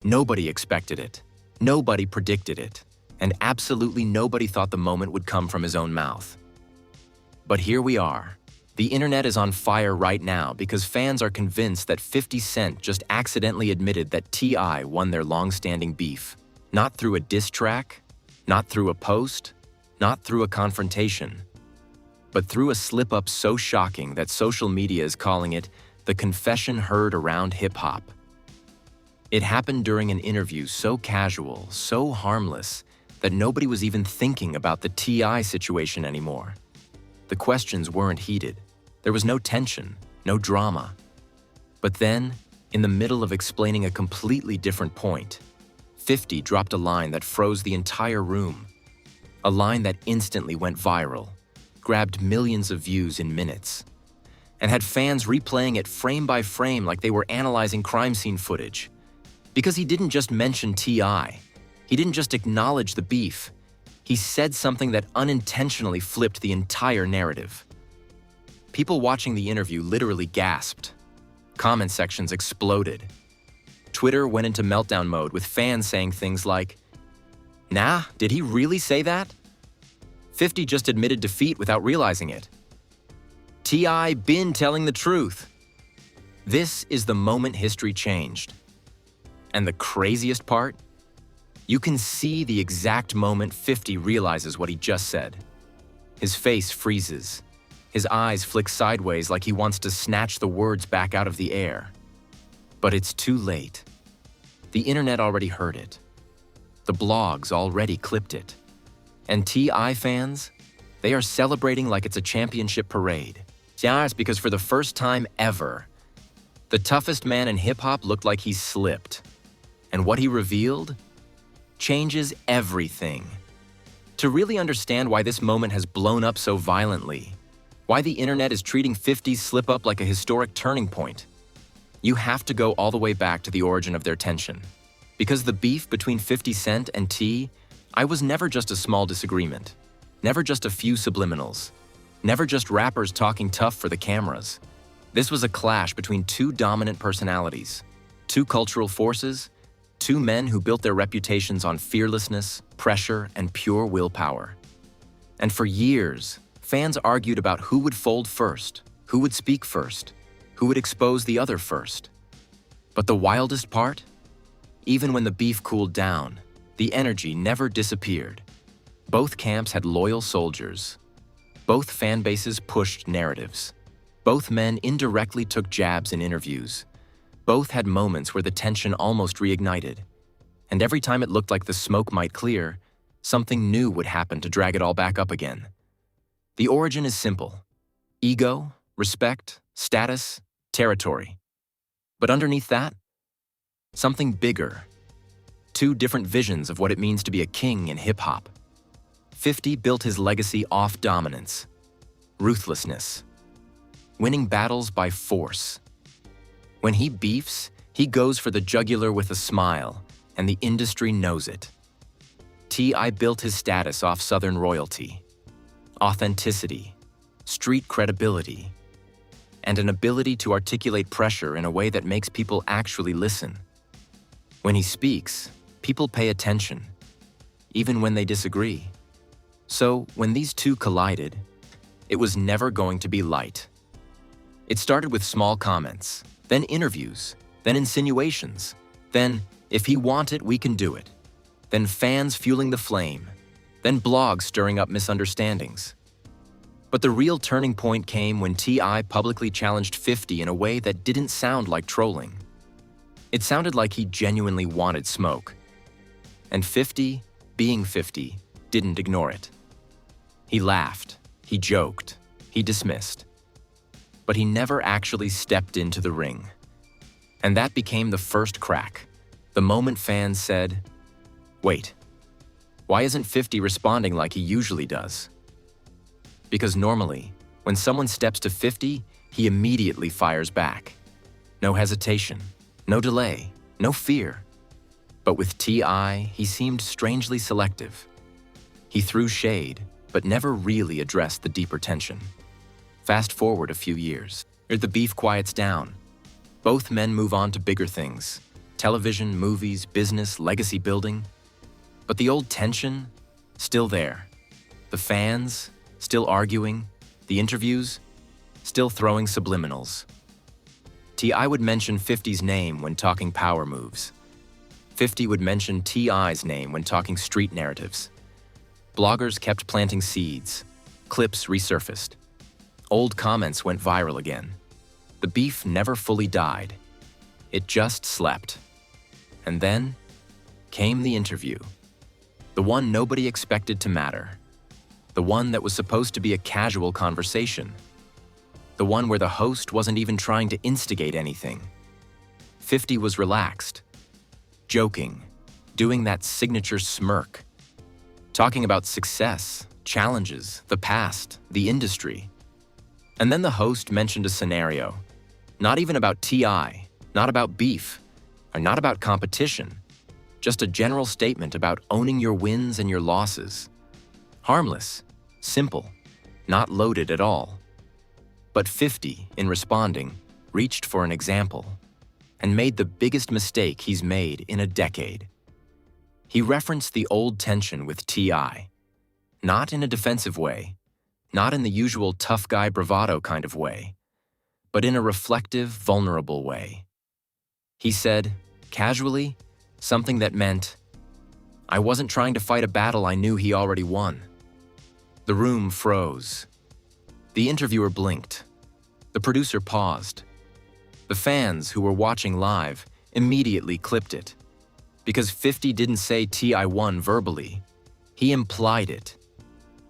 Nobody expected it. Nobody predicted it. And absolutely nobody thought the moment would come from his own mouth. But here we are. The internet is on fire right now because fans are convinced that 50 Cent just accidentally admitted that T.I. won their long-standing beef. Not through a diss track, not through a post, not through a confrontation, but through a slip-up so shocking that social media is calling it the confession heard around hip-hop. It happened during an interview so casual, so harmless, that nobody was even thinking about the T.I. situation anymore. The questions weren't heated. There was no tension, no drama. But then, in the middle of explaining a completely different point, 50 dropped a line that froze the entire room. A line that instantly went viral, grabbed millions of views in minutes, and had fans replaying it frame by frame like they were analyzing crime scene footage. Because he didn't just mention T.I., he didn't just acknowledge the beef, he said something that unintentionally flipped the entire narrative. People watching the interview literally gasped. Comment sections exploded. Twitter went into meltdown mode with fans saying things like, "Nah, did he really say that? 50 just admitted defeat without realizing it. T.I. been telling the truth." This is the moment history changed. And the craziest part? You can see the exact moment 50 realizes what he just said. His face freezes. His eyes flick sideways like he wants to snatch the words back out of the air. But it's too late. The internet already heard it. The blogs already clipped it. And T.I. fans, they are celebrating like it's a championship parade. Yes, because for the first time ever, the toughest man in hip-hop looked like he slipped. And what he revealed changes everything. To really understand why this moment has blown up so violently, why the internet is treating 50's slip-up like a historic turning point, you have to go all the way back to the origin of their tension. Because the beef between 50 Cent and T.I. was never just a small disagreement, never just a few subliminals, never just rappers talking tough for the cameras. This was a clash between two dominant personalities, two cultural forces, two men who built their reputations on fearlessness, pressure, and pure willpower. And for years, fans argued about who would fold first, who would speak first, who would expose the other first. But the wildest part? Even when the beef cooled down, the energy never disappeared. Both camps had loyal soldiers. Both fan bases pushed narratives. Both men indirectly took jabs in interviews. Both had moments where the tension almost reignited. And every time it looked like the smoke might clear, something new would happen to drag it all back up again. The origin is simple: ego, respect, status, territory. But underneath that, something bigger. Two different visions of what it means to be a king in hip-hop. 50 built his legacy off dominance, ruthlessness, winning battles by force. When he beefs, he goes for the jugular with a smile, and the industry knows it. T.I. built his status off Southern royalty, authenticity, street credibility, and an ability to articulate pressure in a way that makes people actually listen. When he speaks, people pay attention, even when they disagree. So, when these two collided, it was never going to be light. It started with small comments, then interviews, then insinuations, then, if he want it, we can do it, then fans fueling the flame, then blogs stirring up misunderstandings. But the real turning point came when T.I. publicly challenged 50 in a way that didn't sound like trolling. It sounded like he genuinely wanted smoke. And 50, being 50, didn't ignore it. He laughed, he joked, he dismissed. But he never actually stepped into the ring. And that became the first crack, the moment fans said, "Wait, why isn't 50 responding like he usually does?" Because normally, when someone steps to 50, he immediately fires back. No hesitation, no delay, no fear. But with T.I., he seemed strangely selective. He threw shade, but never really addressed the deeper tension. Fast forward a few years, the beef quiets down. Both men move on to bigger things. television, movies, business, legacy building. But the old tension, still there. The fans, still arguing. The interviews, still throwing subliminals. T.I. would mention 50's name when talking power moves. 50 would mention T.I.'s name when talking street narratives. Bloggers kept planting seeds. Clips resurfaced. Old comments went viral again. The beef never fully died. It just slept. And then came the interview. The one nobody expected to matter. The one that was supposed to be a casual conversation. The one where the host wasn't even trying to instigate anything. 50 was relaxed, joking, doing that signature smirk, talking about success, challenges, the past, the industry. And then the host mentioned a scenario, not even about T.I., not about beef, or not about competition, just a general statement about owning your wins and your losses. Harmless, simple, not loaded at all. But 50, in responding, reached for an example and made the biggest mistake he's made in a decade. He referenced the old tension with T.I., not in a defensive way, not in the usual tough guy bravado kind of way, but in a reflective, vulnerable way. He said, casually, something that meant, "I wasn't trying to fight a battle I knew he already won." The room froze. The interviewer blinked. The producer paused. The fans who were watching live immediately clipped it. Because 50 didn't say T.I. won verbally. He implied it.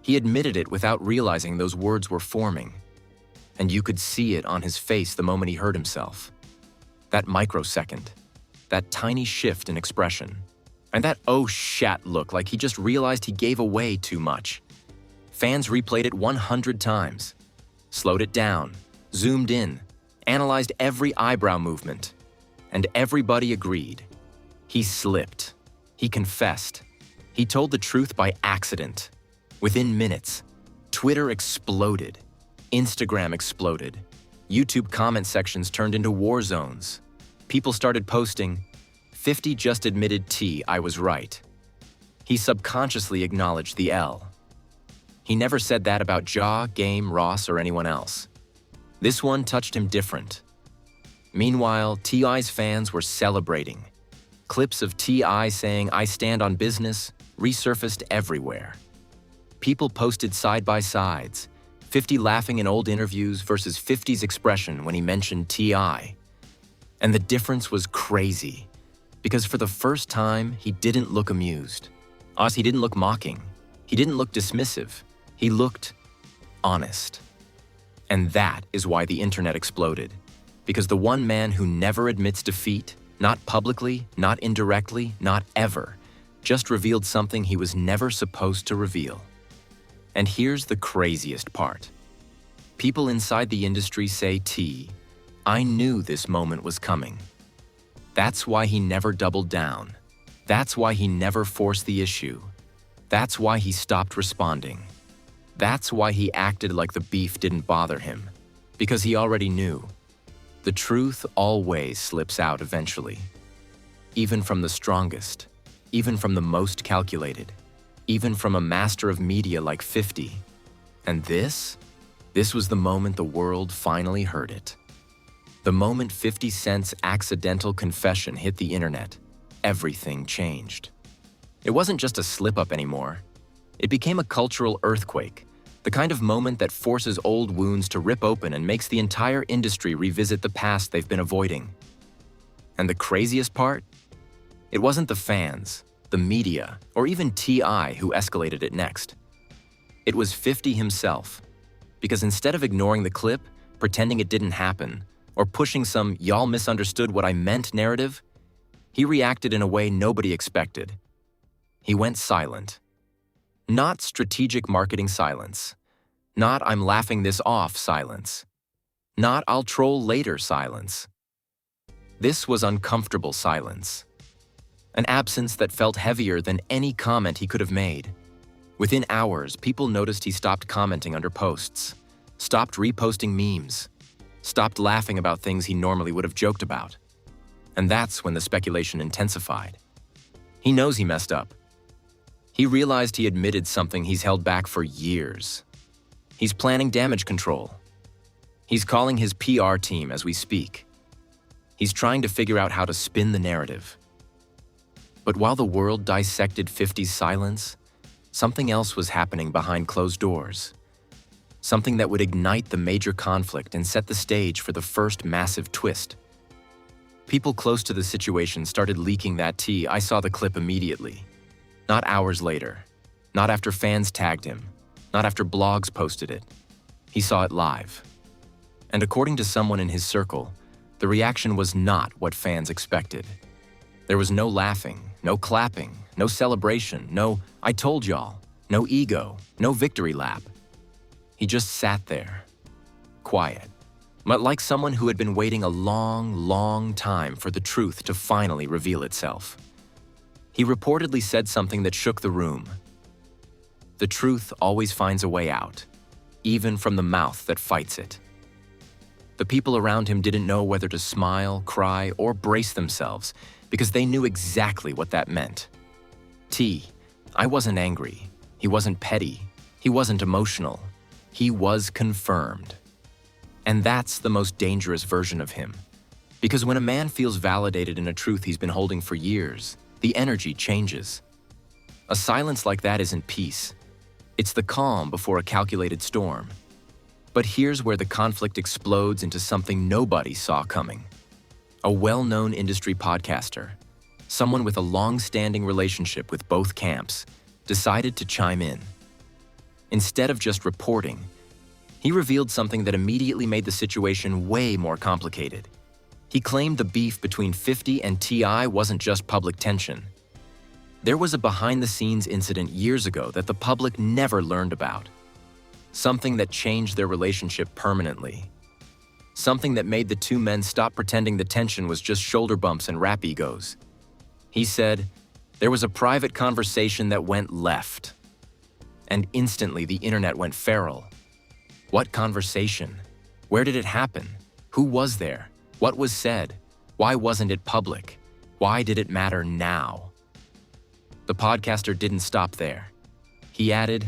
He admitted it without realizing those words were forming. And you could see it on his face the moment he heard himself. That microsecond. That tiny shift in expression. And that oh shat look like he just realized he gave away too much. Fans replayed it 100 times. Slowed it down, zoomed in, analyzed every eyebrow movement. And everybody agreed. He slipped. He confessed. He told the truth by accident. Within minutes, Twitter exploded. Instagram exploded. YouTube comment sections turned into war zones. People started posting, 50 just admitted T.I. was right. He subconsciously acknowledged the L. He never said that about Ja, Game, Ross, or anyone else. This one touched him different. Meanwhile, T.I.'s fans were celebrating. Clips of T.I. saying, "I stand on business," resurfaced everywhere. People posted side-by-sides, 50 laughing in old interviews versus 50's expression when he mentioned T.I. And the difference was crazy, because for the first time, he didn't look amused. He didn't look mocking. He didn't look dismissive. He looked honest. And that is why the internet exploded. Because the one man who never admits defeat, not publicly, not indirectly, not ever, just revealed something he was never supposed to reveal. And here's the craziest part. People inside the industry say, I knew this moment was coming. That's why he never doubled down. That's why he never forced the issue. That's why he stopped responding. That's why he acted like the beef didn't bother him. Because he already knew. The truth always slips out eventually. Even from the strongest. Even from the most calculated. Even from a master of media like 50. And this was the moment the world finally heard it. The moment 50 Cent's accidental confession hit the internet, everything changed. It wasn't just a slip-up anymore. It became a cultural earthquake, the kind of moment that forces old wounds to rip open and makes the entire industry revisit the past they've been avoiding. And the craziest part? It wasn't the fans, the media, or even T.I. who escalated it next. It was 50 himself. Because instead of ignoring the clip, pretending it didn't happen, or pushing some "y'all misunderstood what I meant" narrative, he reacted in a way nobody expected. He went silent. Not strategic marketing silence. Not "I'm laughing this off" silence. Not "I'll troll later" silence. This was uncomfortable silence. An absence that felt heavier than any comment he could have made. Within hours, people noticed he stopped commenting under posts, stopped reposting memes, stopped laughing about things he normally would have joked about. And that's when the speculation intensified. He knows he messed up. He realized he admitted something he's held back for years. He's planning damage control. He's calling his PR team as we speak. He's trying to figure out how to spin the narrative. But while the world dissected 50's silence, something else was happening behind closed doors. Something that would ignite the major conflict and set the stage for the first massive twist. People close to the situation started leaking that tea. I saw the clip immediately. Not hours later. Not after fans tagged him. Not after blogs posted it. He saw it live. And according to someone in his circle, the reaction was not what fans expected. There was no laughing, no clapping, no celebration, no "I told y'all," no ego, no victory lap. He just sat there, quiet, but like someone who had been waiting a long, long time for the truth to finally reveal itself. He reportedly said something that shook the room. The truth always finds a way out, even from the mouth that fights it. The people around him didn't know whether to smile, cry, or brace themselves because they knew exactly what that meant. I wasn't angry. He wasn't petty. He wasn't emotional. He was confirmed. And that's the most dangerous version of him. Because when a man feels validated in a truth he's been holding for years, the energy changes. A silence like that isn't peace. It's the calm before a calculated storm. But here's where the conflict explodes into something nobody saw coming. A well-known industry podcaster, someone with a long-standing relationship with both camps, decided to chime in. Instead of just reporting, he revealed something that immediately made the situation way more complicated. He claimed the beef between 50 and T.I. wasn't just public tension. There was a behind-the-scenes incident years ago that the public never learned about. Something that changed their relationship permanently. Something that made the two men stop pretending the tension was just shoulder bumps and rap egos. He said, there was a private conversation that went left. And instantly the internet went feral. What conversation? Where did it happen? Who was there? What was said? Why wasn't it public? Why did it matter now? The podcaster didn't stop there. He added,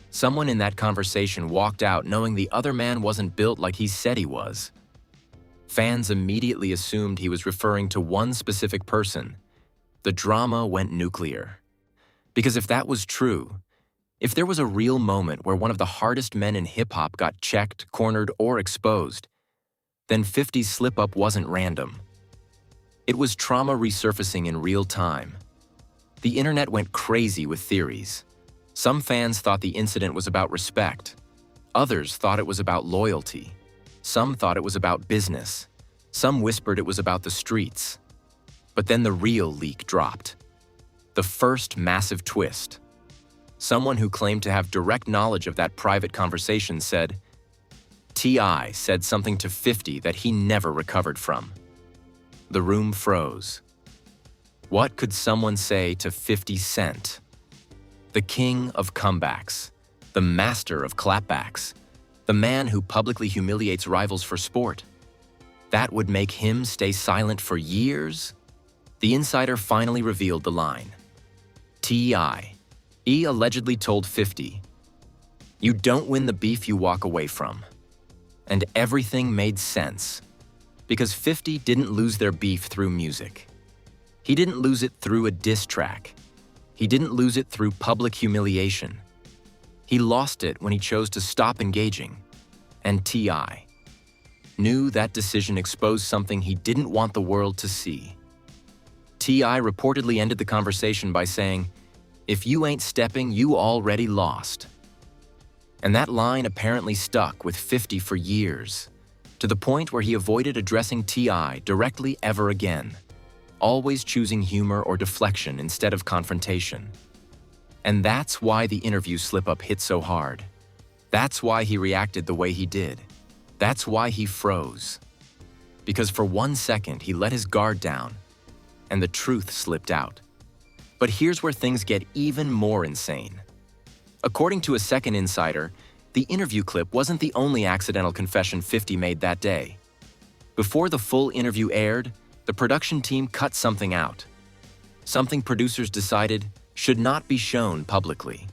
someone in that conversation walked out knowing the other man wasn't built like he said he was. Fans immediately assumed he was referring to one specific person. The drama went nuclear. Because if that was true, if there was a real moment where one of the hardest men in hip-hop got checked, cornered, or exposed, then 50's slip-up wasn't random. It was trauma resurfacing in real time. The internet went crazy with theories. Some fans thought the incident was about respect. Others thought it was about loyalty. Some thought it was about business. Some whispered it was about the streets. But then the real leak dropped. The first massive twist. Someone who claimed to have direct knowledge of that private conversation said, T.I. said something to 50 that he never recovered from. The room froze. What could someone say to 50 Cent? The king of comebacks, the master of clapbacks, the man who publicly humiliates rivals for sport. That would make him stay silent for years? The insider finally revealed the line. T.I. He allegedly told 50, "You don't win the beef you walk away from." And everything made sense, because 50 didn't lose their beef through music. He didn't lose it through a diss track. He didn't lose it through public humiliation. He lost it when he chose to stop engaging. And T.I. knew that decision exposed something he didn't want the world to see. T.I. reportedly ended the conversation by saying, "If you ain't stepping, you already lost." And that line apparently stuck with 50 for years, to the point where he avoided addressing T.I. directly ever again, always choosing humor or deflection instead of confrontation. And that's why the interview slip-up hit so hard. That's why he reacted the way he did. That's why he froze. Because for 1 second he let his guard down, and the truth slipped out. But here's where things get even more insane. According to a second insider, the interview clip wasn't the only accidental confession 50 made that day. Before the full interview aired, the production team cut something out. Something producers decided should not be shown publicly.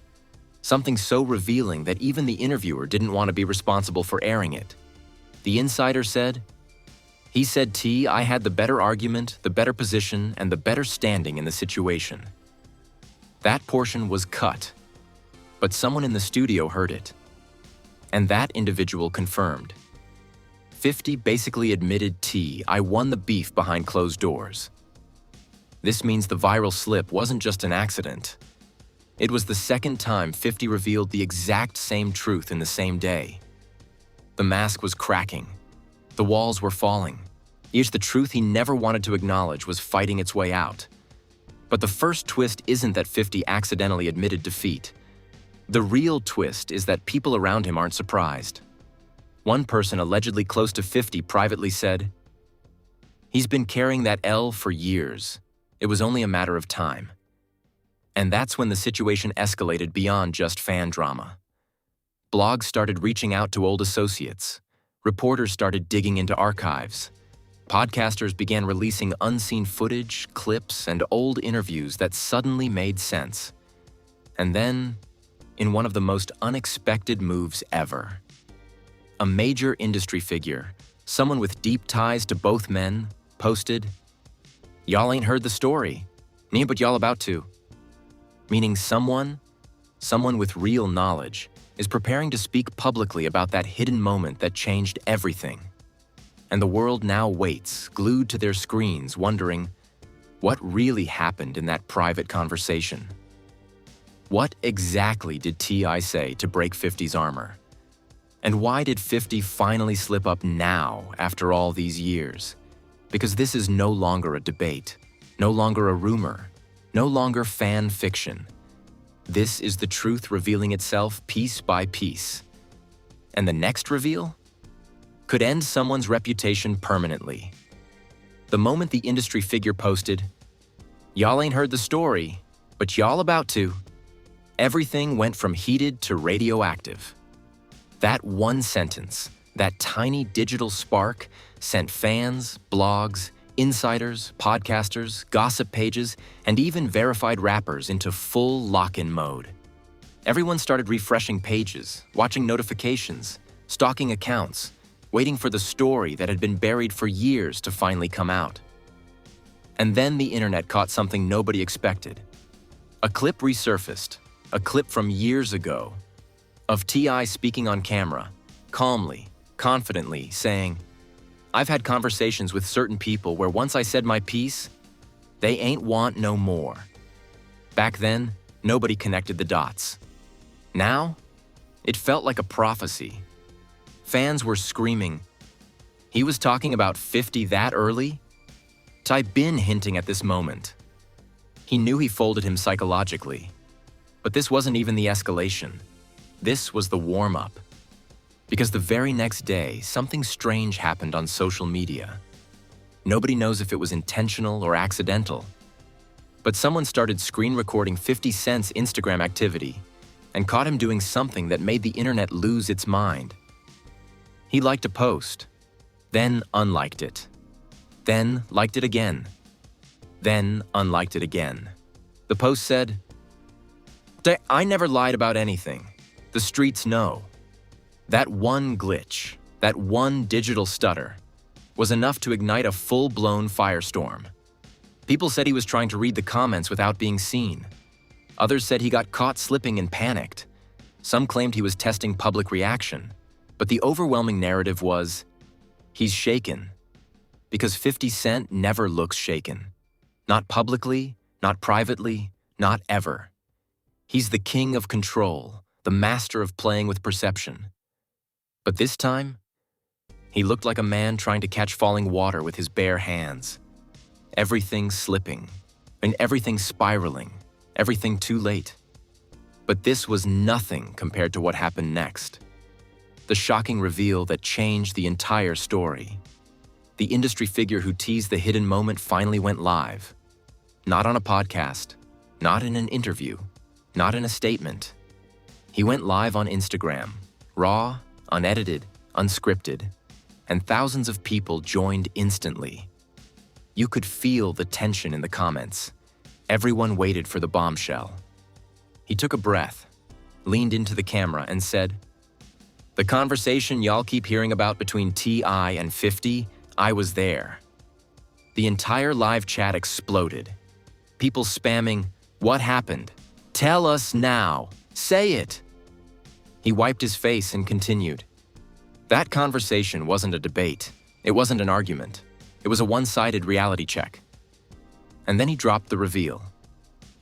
Something so revealing that even the interviewer didn't want to be responsible for airing it. The insider said, "He said, T, I had the better argument, the better position, and the better standing in the situation." That portion was cut, but someone in the studio heard it. And that individual confirmed. 50 basically admitted, T, I won the beef behind closed doors. This means the viral slip wasn't just an accident. It was the second time 50 revealed the exact same truth in the same day. The mask was cracking. The walls were falling. Yet the truth he never wanted to acknowledge was fighting its way out. But the first twist isn't that 50 accidentally admitted defeat. The real twist is that people around him aren't surprised. One person allegedly close to 50 privately said, "He's been carrying that L for years. It was only a matter of time." And that's when the situation escalated beyond just fan drama. Blogs started reaching out to old associates. Reporters started digging into archives. Podcasters began releasing unseen footage, clips, and old interviews that suddenly made sense. And then, in one of the most unexpected moves ever, a major industry figure, someone with deep ties to both men, posted, "Y'all ain't heard the story. Nee, but y'all about to." Meaning someone with real knowledge, is preparing to speak publicly about that hidden moment that changed everything. And the world now waits, glued to their screens, wondering, what really happened in that private conversation? What exactly did T.I. say to break 50's armor? And why did 50 finally slip up now after all these years? Because this is no longer a debate, no longer a rumor, no longer fan fiction. This is the truth revealing itself piece by piece. And the next reveal could end someone's reputation permanently. The moment the industry figure posted, "Y'all ain't heard the story, but y'all about to," everything went from heated to radioactive. That one sentence, that tiny digital spark, sent fans, blogs, insiders, podcasters, gossip pages, and even verified rappers into full lock-in mode. Everyone started refreshing pages, watching notifications, stalking accounts, waiting for the story that had been buried for years to finally come out. And then the internet caught something nobody expected. A clip resurfaced, a clip from years ago, of T.I. speaking on camera, calmly, confidently, saying, "I've had conversations with certain people where once I said my piece, they ain't want no more." Back then, nobody connected the dots. Now, it felt like a prophecy. Fans were screaming, "He was talking about 50 that early?" Ty been hinting at this moment. He knew he folded him psychologically. But this wasn't even the escalation. This was the warm-up. Because the very next day, something strange happened on social media. Nobody knows if it was intentional or accidental. But someone started screen recording 50 Cent's Instagram activity and caught him doing something that made the internet lose its mind. He liked a post, then unliked it, then liked it again, then unliked it again. The post said, "I never lied about anything. The streets know." That one glitch, that one digital stutter, was enough to ignite a full-blown firestorm. People said he was trying to read the comments without being seen. Others said he got caught slipping and panicked. Some claimed he was testing public reaction. But the overwhelming narrative was, he's shaken. Because 50 Cent never looks shaken. Not publicly, not privately, not ever. He's the king of control, the master of playing with perception. But this time, he looked like a man trying to catch falling water with his bare hands. Everything slipping, and everything spiraling, everything too late. But this was nothing compared to what happened next. The shocking reveal that changed the entire story. The industry figure who teased the hidden moment finally went live. Not on a podcast, not in an interview, not in a statement. He went live on Instagram, raw, unedited, unscripted, and thousands of people joined instantly. You could feel the tension in the comments. Everyone waited for the bombshell. He took a breath, leaned into the camera, and said, "The conversation y'all keep hearing about between T.I. and 50, I was there." The entire live chat exploded. People spamming, "What happened? Tell us now. Say it." He wiped his face and continued. That conversation wasn't a debate. It wasn't an argument. It was a one-sided reality check. And then he dropped the reveal.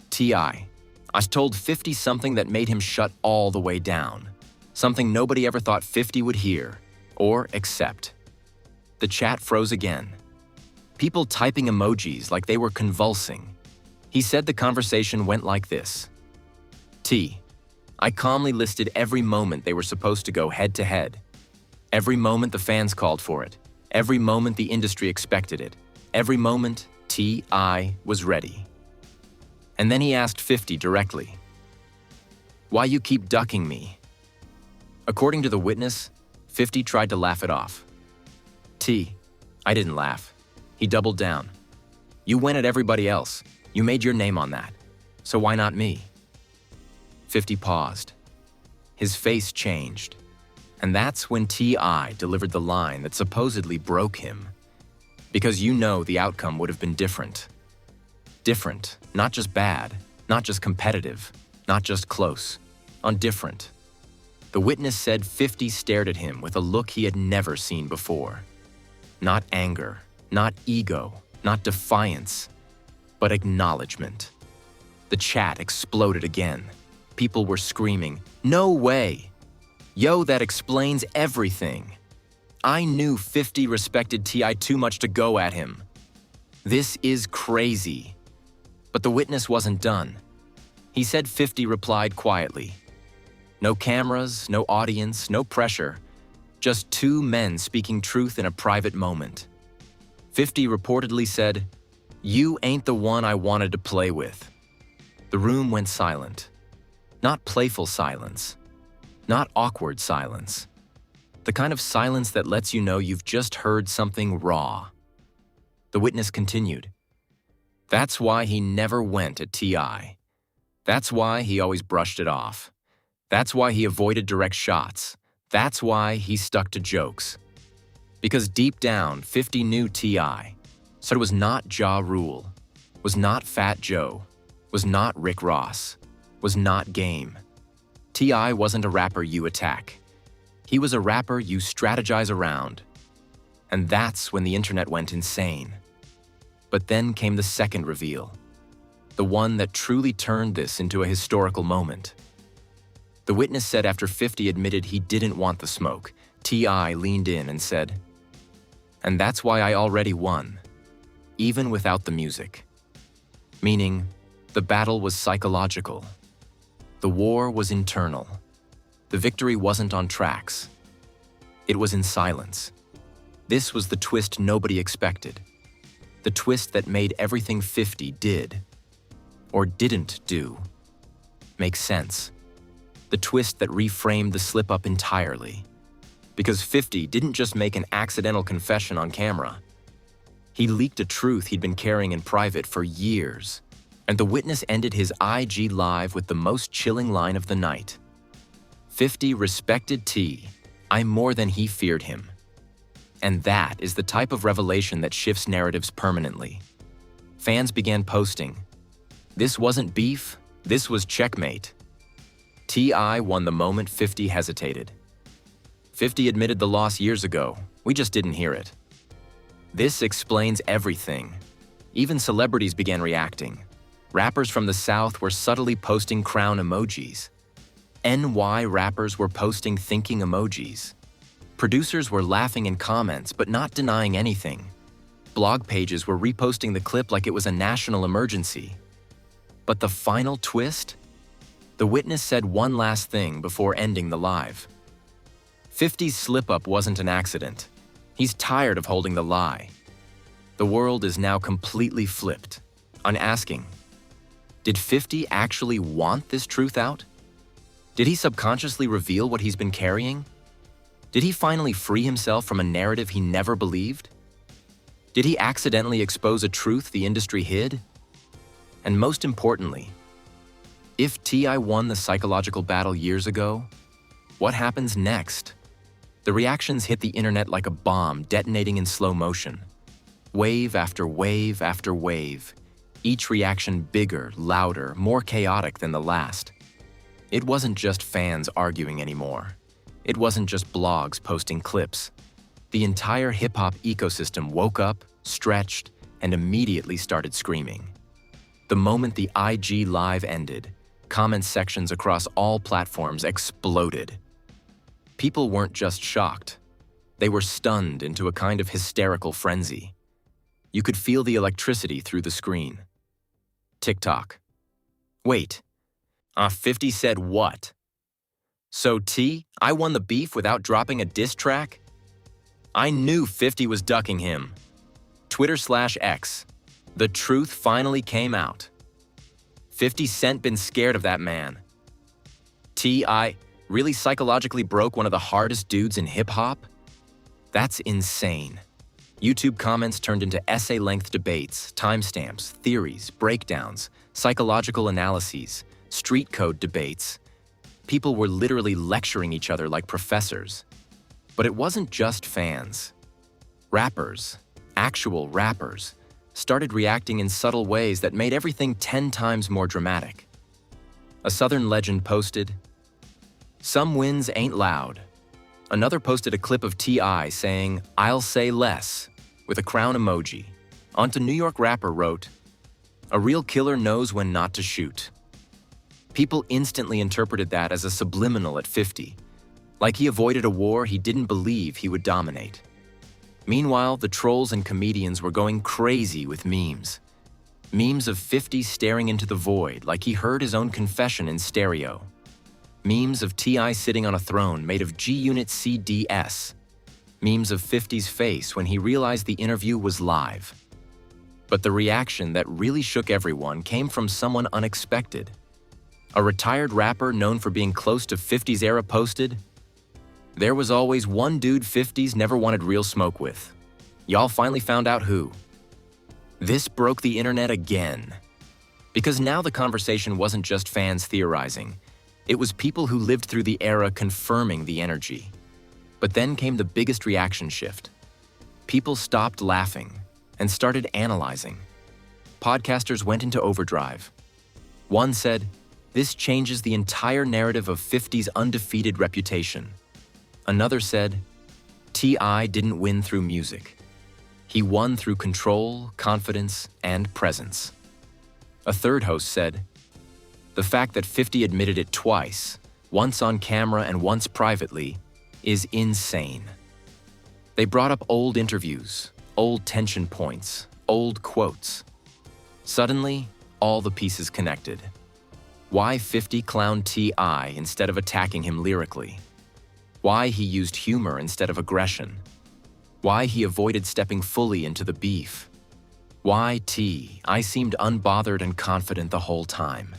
T.I. I told 50 something that made him shut all the way down. Something nobody ever thought 50 would hear or accept. The chat froze again. People typing emojis like they were convulsing. He said the conversation went like this. T. I calmly listed every moment they were supposed to go head-to-head. Every moment the fans called for it. Every moment the industry expected it. Every moment T.I. was ready. And then he asked 50 directly, "Why you keep ducking me?" According to the witness, 50 tried to laugh it off. T. I didn't laugh. He doubled down. You went at everybody else. You made your name on that. So why not me? 50 paused. His face changed. And that's when T.I. delivered the line that supposedly broke him. Because you know the outcome would have been different. Different, not just bad, not just competitive, not just close, on different. The witness said 50 stared at him with a look he had never seen before. Not anger, not ego, not defiance, but acknowledgement. The chat exploded again. People were screaming, "No way! Yo, that explains everything. I knew 50 respected T.I. too much to go at him. This is crazy." But the witness wasn't done. He said 50 replied quietly. No cameras, no audience, no pressure. Just two men speaking truth in a private moment. 50 reportedly said, "You ain't the one I wanted to play with." The room went silent. Not playful silence. Not awkward silence. The kind of silence that lets you know you've just heard something raw. The witness continued. That's why he never went at T.I. That's why he always brushed it off. That's why he avoided direct shots. That's why he stuck to jokes. Because deep down, 50 knew T.I. So it was not Ja Rule, was not Fat Joe, was not Rick Ross, was not Game. T.I. wasn't a rapper you attack. He was a rapper you strategize around. And that's when the internet went insane. But then came the second reveal. The one that truly turned this into a historical moment. The witness said after 50 admitted he didn't want the smoke, T.I. leaned in and said, "And that's why I already won, even without the music." Meaning, the battle was psychological. The war was internal. The victory wasn't on tracks. It was in silence. This was the twist nobody expected. The twist that made everything 50 did, or didn't do, make sense. The twist that reframed the slip-up entirely. Because 50 didn't just make an accidental confession on camera. He leaked a truth he'd been carrying in private for years. And the witness ended his IG live with the most chilling line of the night. 50 respected T. I more than he feared him. And that is the type of revelation that shifts narratives permanently. Fans began posting, "This wasn't beef, this was checkmate." T.I. won the moment 50 hesitated. 50 admitted the loss years ago, we just didn't hear it. This explains everything. Even celebrities began reacting. Rappers from the South were subtly posting crown emojis. NY rappers were posting thinking emojis. Producers were laughing in comments but not denying anything. Blog pages were reposting the clip like it was a national emergency. But the final twist? The witness said one last thing before ending the live. 50's slip-up wasn't an accident. He's tired of holding the lie. The world is now completely flipped. On asking, did 50 actually want this truth out? Did he subconsciously reveal what he's been carrying? Did he finally free himself from a narrative he never believed? Did he accidentally expose a truth the industry hid? And most importantly, if T.I. won the psychological battle years ago, what happens next? The reactions hit the internet like a bomb detonating in slow motion. Wave after wave after wave, each reaction bigger, louder, more chaotic than the last. It wasn't just fans arguing anymore. It wasn't just blogs posting clips. The entire hip-hop ecosystem woke up, stretched, and immediately started screaming. The moment the IG Live ended, comment sections across all platforms exploded. People weren't just shocked. They were stunned into a kind of hysterical frenzy. You could feel the electricity through the screen. TikTok. Wait. 50 said what? So T.I. won the beef without dropping a diss track? I knew 50 was ducking him. Twitter/X. The truth finally came out. 50 Cent been scared of that man. T.I. really psychologically broke one of the hardest dudes in hip-hop? That's insane. YouTube comments turned into essay-length debates, timestamps, theories, breakdowns, psychological analyses, street code debates. People were literally lecturing each other like professors. But it wasn't just fans. Rappers, actual rappers, started reacting in subtle ways that made everything 10 times more dramatic. A Southern legend posted, "Some wins ain't loud." Another posted a clip of T.I. saying, "I'll say less," with a crown emoji. Onto New York rapper wrote, "A real killer knows when not to shoot." People instantly interpreted that as a subliminal at 50, like he avoided a war he didn't believe he would dominate. Meanwhile, the trolls and comedians were going crazy with memes. Memes of 50 staring into the void like he heard his own confession in stereo. Memes of T.I. sitting on a throne made of G-Unit CDS. Memes of 50's face when he realized the interview was live. But the reaction that really shook everyone came from someone unexpected. A retired rapper known for being close to 50's era posted, "There was always one dude 50's never wanted real smoke with. Y'all finally found out who." This broke the internet again. Because now the conversation wasn't just fans theorizing. It was people who lived through the era confirming the energy. But then came the biggest reaction shift. People stopped laughing and started analyzing. Podcasters went into overdrive. One said, "This changes the entire narrative of 50's undefeated reputation." Another said, "T.I. didn't win through music. He won through control, confidence, and presence." A third host said, "The fact that 50 admitted it twice, once on camera and once privately, is insane." They brought up old interviews, old tension points, old quotes. Suddenly, all the pieces connected. Why 50 clowned T.I. instead of attacking him lyrically? Why he used humor instead of aggression? Why he avoided stepping fully into the beef? Why T.I. seemed unbothered and confident the whole time?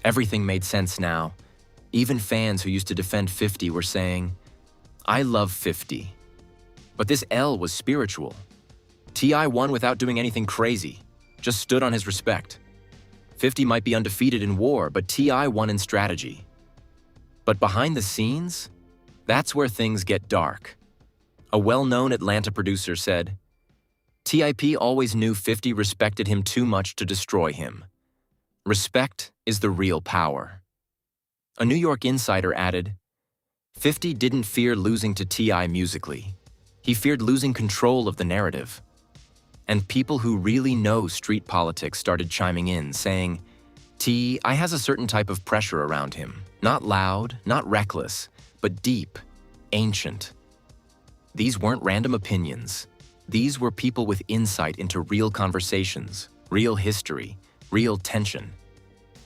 Everything made sense now. Even fans who used to defend 50 were saying, "I love 50. But this L was spiritual. T.I. won without doing anything crazy, just stood on his respect. 50 might be undefeated in war, but T.I. won in strategy." But behind the scenes, that's where things get dark. A well-known Atlanta producer said, "TIP always knew 50 respected him too much to destroy him. Respect is the real power." A New York insider added, 50 didn't fear losing to T.I. musically. He feared losing control of the narrative. And people who really know street politics started chiming in, saying, T.I. has a certain type of pressure around him. Not loud, not reckless, but deep, ancient. These weren't random opinions. These were people with insight into real conversations, real history, real tension.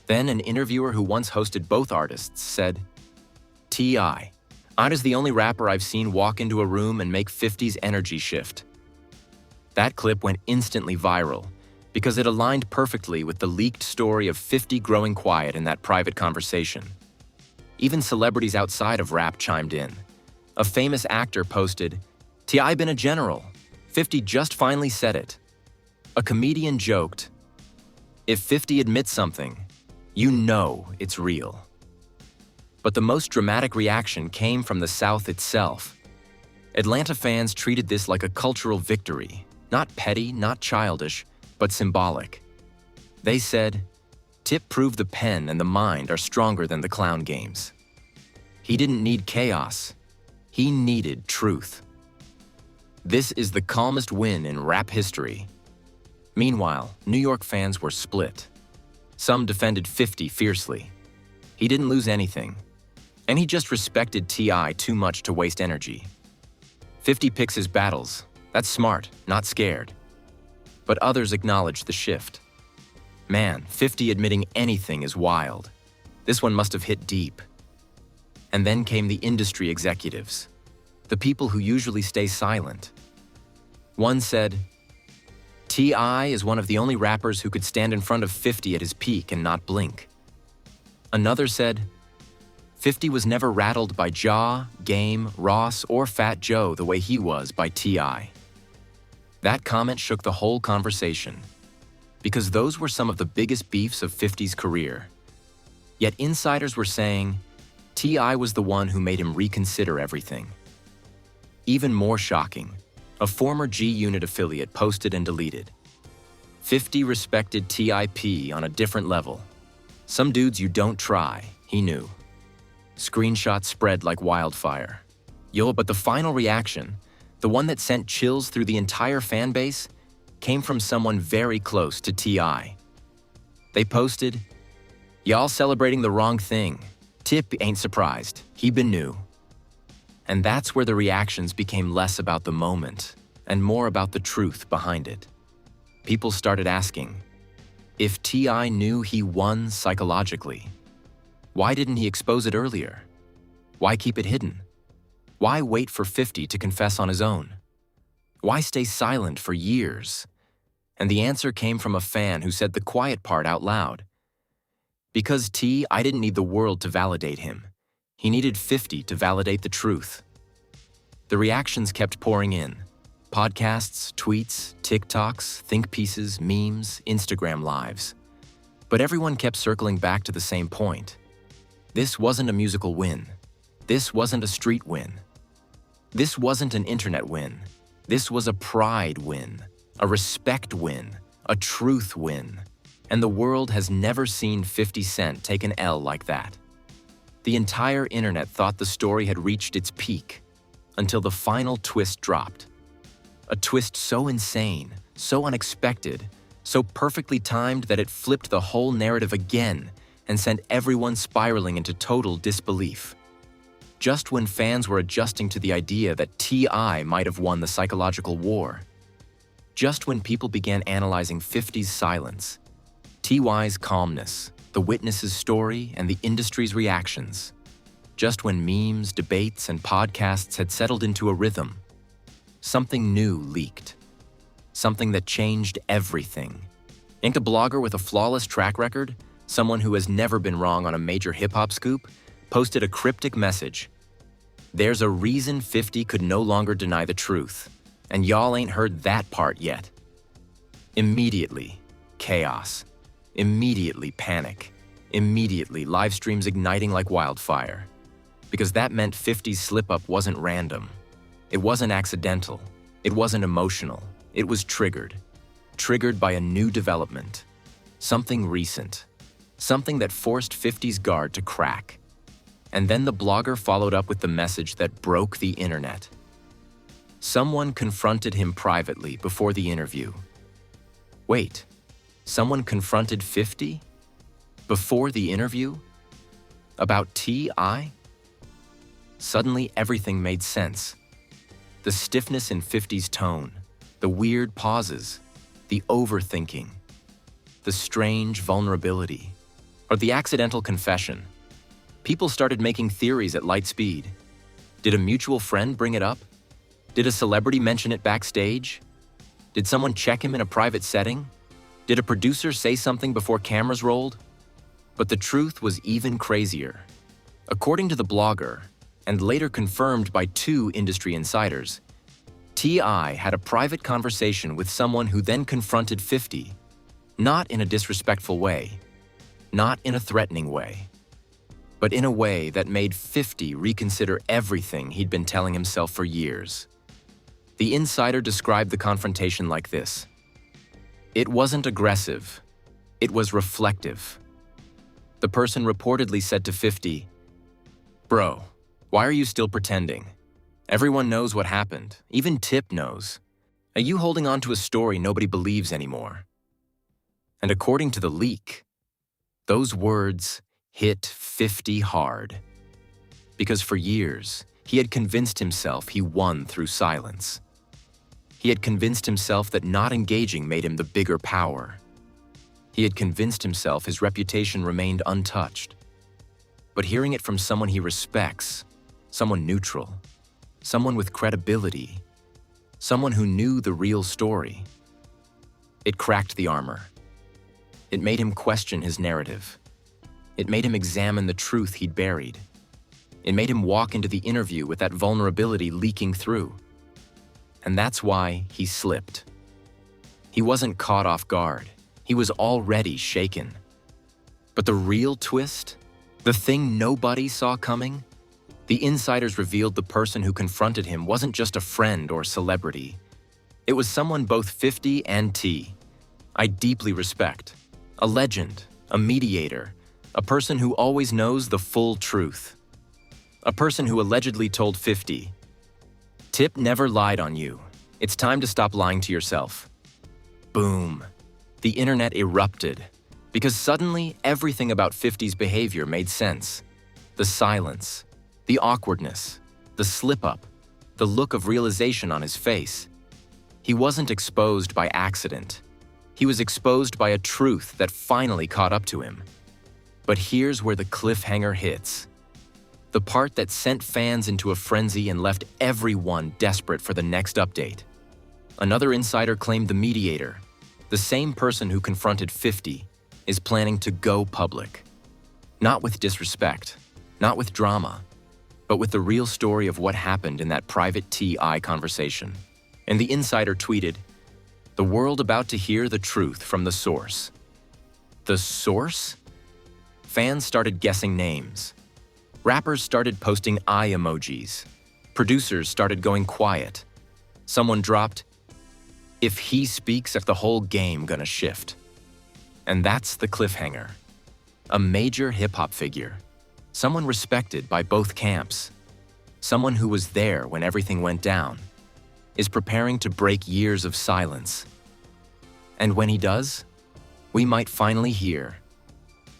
Then an interviewer who once hosted both artists said, T.I. is the only rapper I've seen walk into a room and make 50's energy shift. That clip went instantly viral because it aligned perfectly with the leaked story of 50 growing quiet in that private conversation. Even celebrities outside of rap chimed in. A famous actor posted, T.I. been a general. 50 just finally said it. A comedian joked, "If 50 admits something, you know it's real." But the most dramatic reaction came from the South itself. Atlanta fans treated this like a cultural victory, not petty, not childish, but symbolic. They said, "Tip proved the pen and the mind are stronger than the clown games." He didn't need chaos. He needed truth. This is the calmest win in rap history. Meanwhile, New York fans were split. Some defended 50 fiercely. He didn't lose anything, and he just respected T.I. too much to waste energy. 50 picks his battles. That's smart, not scared. But others acknowledged the shift. Man, 50 admitting anything is wild. This one must have hit deep. And then came the industry executives, the people who usually stay silent. One said, "T.I. is one of the only rappers who could stand in front of 50 at his peak and not blink." Another said, 50 was never rattled by Ja, Game, Ross, or Fat Joe the way he was by T.I. That comment shook the whole conversation, because those were some of the biggest beefs of 50's career. Yet insiders were saying T.I. was the one who made him reconsider everything. Even more shocking, a former G-Unit affiliate posted and deleted. 50 respected T.I.P. on a different level. Some dudes you don't try, he knew. Screenshots spread like wildfire. But the final reaction, the one that sent chills through the entire fan base, came from someone very close to T.I. They posted, "Y'all celebrating the wrong thing. Tip ain't surprised. He been new." And that's where the reactions became less about the moment and more about the truth behind it. People started asking, if T.I. knew he won psychologically, why didn't he expose it earlier? Why keep it hidden? Why wait for 50 to confess on his own? Why stay silent for years? And the answer came from a fan who said the quiet part out loud. Because I didn't need the world to validate him. He needed 50 to validate the truth. The reactions kept pouring in. Podcasts, tweets, TikToks, think pieces, memes, Instagram lives. But everyone kept circling back to the same point. This wasn't a musical win. This wasn't a street win. This wasn't an internet win. This was a pride win, a respect win, a truth win. And the world has never seen 50 Cent take an L like that. The entire internet thought the story had reached its peak until the final twist dropped. A twist so insane, so unexpected, so perfectly timed that it flipped the whole narrative again and sent everyone spiraling into total disbelief. Just when fans were adjusting to the idea that T.I. might have won the psychological war. Just when people began analyzing 50's silence, T.Y.'s calmness, the witness's story, and the industry's reactions. Just when memes, debates, and podcasts had settled into a rhythm, something new leaked. Something that changed everything. Ain't a blogger with a flawless track record, someone who has never been wrong on a major hip-hop scoop, posted a cryptic message. There's a reason 50 could no longer deny the truth, and y'all ain't heard that part yet. Immediately, chaos. Immediately, panic. Immediately, live streams igniting like wildfire. Because that meant 50's slip-up wasn't random. It wasn't accidental. It wasn't emotional. It was triggered. Triggered by a new development. Something recent. Something that forced 50's guard to crack. And then the blogger followed up with the message that broke the internet. Someone confronted him privately before the interview. Wait, someone confronted 50? Before the interview? About T.I.? Suddenly everything made sense. The stiffness in 50's tone, the weird pauses, the overthinking, the strange vulnerability, or the accidental confession. People started making theories at light speed. Did a mutual friend bring it up? Did a celebrity mention it backstage? Did someone check him in a private setting? Did a producer say something before cameras rolled? But the truth was even crazier. According to the blogger, and later confirmed by 2 industry insiders, T.I. had a private conversation with someone who then confronted 50, not in a disrespectful way, not in a threatening way, but in a way that made 50 reconsider everything he'd been telling himself for years. The insider described the confrontation like this: "It wasn't aggressive, it was reflective." The person reportedly said to 50, "Bro, why are you still pretending? Everyone knows what happened, even Tip knows. Are you holding on to a story nobody believes anymore?" And according to the leak, those words hit 50 hard. Because for years, he had convinced himself he won through silence. He had convinced himself that not engaging made him the bigger power. He had convinced himself his reputation remained untouched. But hearing it from someone he respects, someone neutral, someone with credibility, someone who knew the real story, it cracked the armor. It made him question his narrative. It made him examine the truth he'd buried. It made him walk into the interview with that vulnerability leaking through. And that's why he slipped. He wasn't caught off guard. He was already shaken. But the real twist, the thing nobody saw coming, the insiders revealed the person who confronted him wasn't just a friend or celebrity. It was someone both 50 and T I deeply respect. A legend, a mediator, a person who always knows the full truth. A person who allegedly told 50, "Tip never lied on you. It's time to stop lying to yourself." Boom. The internet erupted, because suddenly everything about 50's behavior made sense. The silence, the awkwardness, the slip-up, the look of realization on his face. He wasn't exposed by accident. He was exposed by a truth that finally caught up to him. But here's where the cliffhanger hits. The part that sent fans into a frenzy and left everyone desperate for the next update. Another insider claimed the mediator, the same person who confronted 50, is planning to go public. Not with disrespect, not with drama, but with the real story of what happened in that private T.I. conversation. And the insider tweeted, "The world about to hear the truth from the source." The source? Fans started guessing names. Rappers started posting eye emojis. Producers started going quiet. Someone dropped, "If he speaks, if the whole game gonna shift." And that's the cliffhanger. A major hip-hop figure. Someone respected by both camps. Someone who was there when everything went down. Is preparing to break years of silence. And when he does, we might finally hear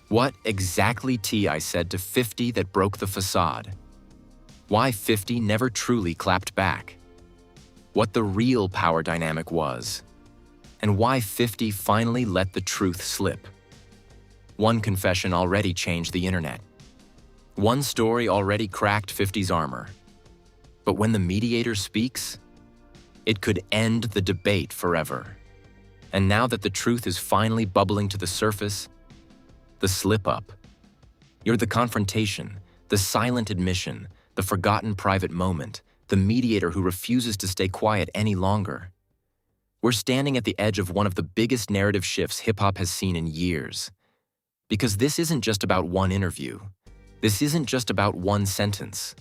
what exactly T.I. said to 50 that broke the facade. Why 50 never truly clapped back. What the real power dynamic was. And why 50 finally let the truth slip. One confession already changed the internet. One story already cracked 50's armor. But when the mediator speaks, it could end the debate forever. And now that the truth is finally bubbling to the surface, the slip-up. You're the confrontation, the silent admission, the forgotten private moment, the mediator who refuses to stay quiet any longer. We're standing at the edge of one of the biggest narrative shifts hip-hop has seen in years. Because this isn't just about one interview. This isn't just about one sentence.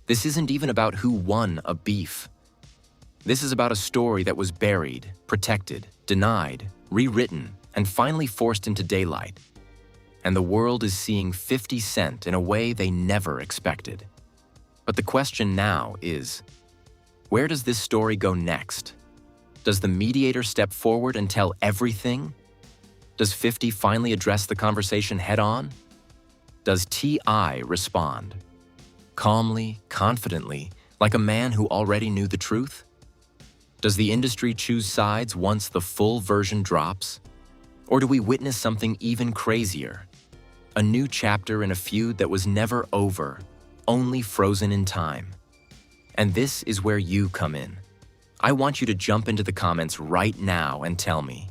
This isn't even about who won a beef. This is about a story that was buried, protected, denied, rewritten, and finally forced into daylight. And the world is seeing 50 Cent in a way they never expected. But the question now is, where does this story go next? Does the mediator step forward and tell everything? Does 50 finally address the conversation head-on? Does T.I. respond? Calmly, confidently, like a man who already knew the truth? Does the industry choose sides once the full version drops? Or do we witness something even crazier? A new chapter in a feud that was never over, only frozen in time. And this is where you come in. I want you to jump into the comments right now and tell me,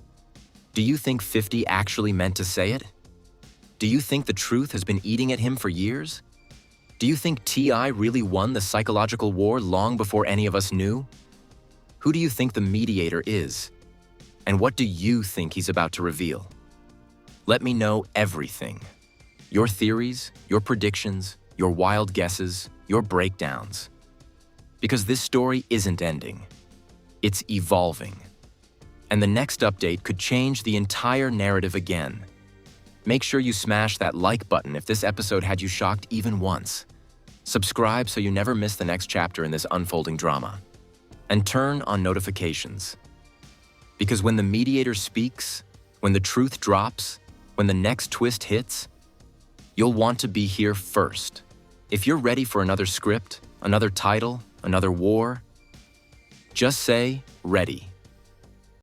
do you think 50 actually meant to say it? Do you think the truth has been eating at him for years? Do you think T.I. really won the psychological war long before any of us knew? Who do you think the mediator is? And what do you think he's about to reveal? Let me know everything. Your theories, your predictions, your wild guesses, your breakdowns. Because this story isn't ending. It's evolving. And the next update could change the entire narrative again. Make sure you smash that like button if this episode had you shocked even once. Subscribe so you never miss the next chapter in this unfolding drama. And turn on notifications. Because when the mediator speaks, when the truth drops, when the next twist hits, you'll want to be here first. If you're ready for another script, another title, another war, just say, ready.